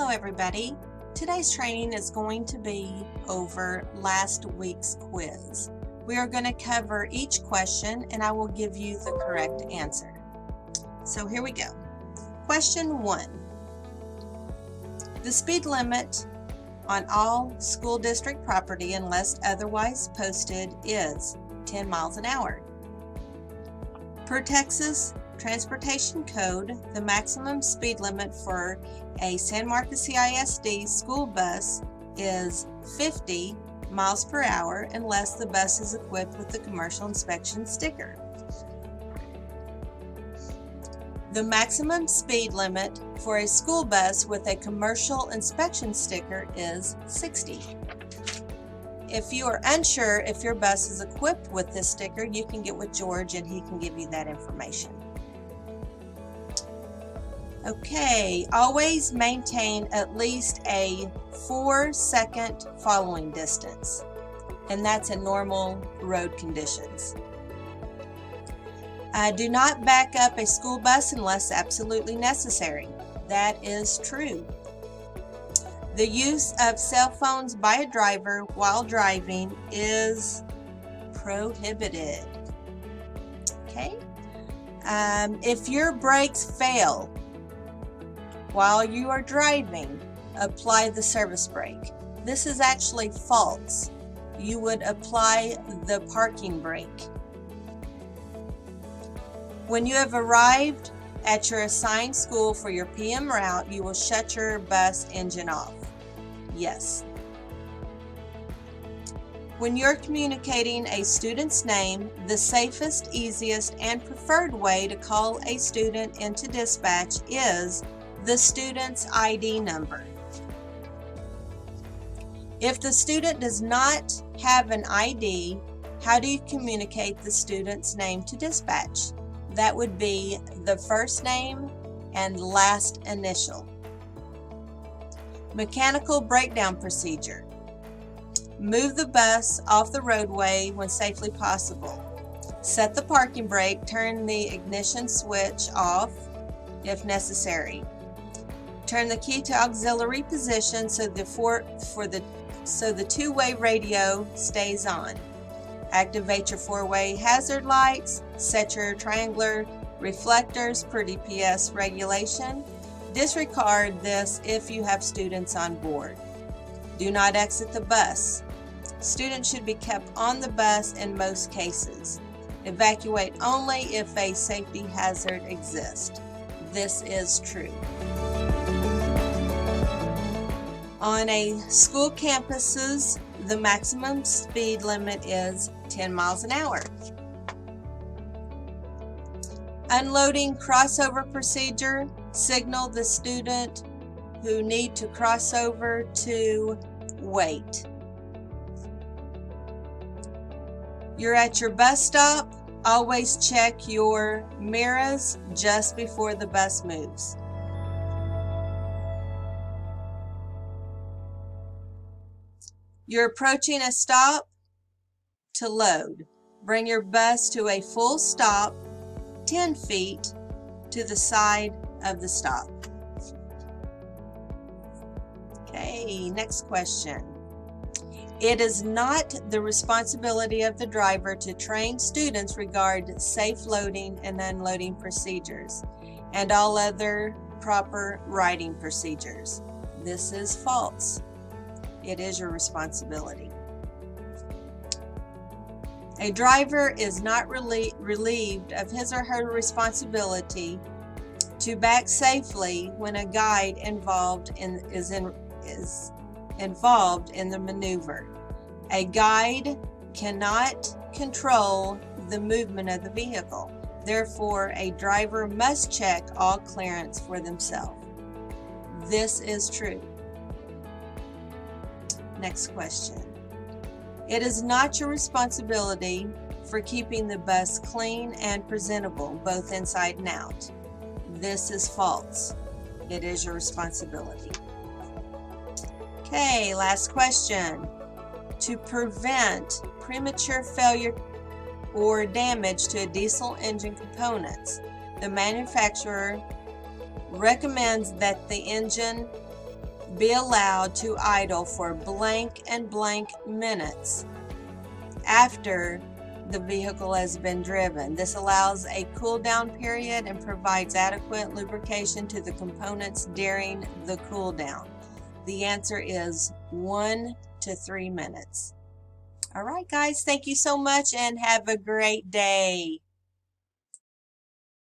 Hello everybody. Today's training is going to be over last week's quiz. We are going to cover each question and I will give you the correct answer. So here we go. Question 1. The speed limit on all school district property unless otherwise posted is 10 miles an hour. Per Texas Transportation Code, the maximum speed limit for a San Marcos CISD school bus is 50 miles per hour unless the bus is equipped with the commercial inspection sticker. The maximum speed limit for a school bus with a commercial inspection sticker is 60. If you are unsure if your bus is equipped with this sticker, you can get with George and he can give you that information. Okay, always maintain at least a 4-second following distance, and that's in normal road conditions. Do not back up a school bus unless absolutely necessary. That is true. The use of cell phones by a driver while driving is prohibited. Okay? If your brakes fail while you are driving, apply the service brake. This is actually false. You would apply the parking brake. When you have arrived at your assigned school for your PM route, you will shut your bus engine off. Yes. When you're communicating a student's name, the safest, easiest, and preferred way to call a student into dispatch is the student's ID number. If the student does not have an ID, how do you communicate the student's name to dispatch? That would be the first name and last initial. Mechanical breakdown procedure. Move the bus off the roadway when safely possible. Set the parking brake, turn the ignition switch off if necessary. Turn the key to auxiliary position so the two-way radio stays on. Activate your four-way hazard lights. Set your triangular reflectors per DPS regulation. Disregard this if you have students on board. Do not exit the bus. Students should be kept on the bus in most cases. Evacuate only if a safety hazard exists. This is true. On a school campuses, the maximum speed limit is 10 miles an hour. Unloading crossover procedure. Signal the student who need to cross over to wait. You're at your bus stop. Always check your mirrors just before the bus moves. You're approaching a stop to load. Bring your bus to a full stop 10 feet to the side of the stop. Okay, next question. It is not the responsibility of the driver to train students regarding safe loading and unloading procedures and all other proper riding procedures. This is false. It is your responsibility. A driver is not relieved of his or her responsibility to back safely when a guide is involved in the maneuver. A guide cannot control the movement of the vehicle. Therefore, a driver must check all clearance for themselves. This is true. Next question. It is not your responsibility for keeping the bus clean and presentable, both inside and out. This is false. It is your responsibility. Okay, last question. To prevent premature failure or damage to a diesel engine components, the manufacturer recommends that the engine be allowed to idle for blank and blank minutes after the vehicle has been driven. This allows a cool down period and provides adequate lubrication to the components during the cool down. The answer is 1 to 3 minutes. All right, guys, thank you so much and have a great day.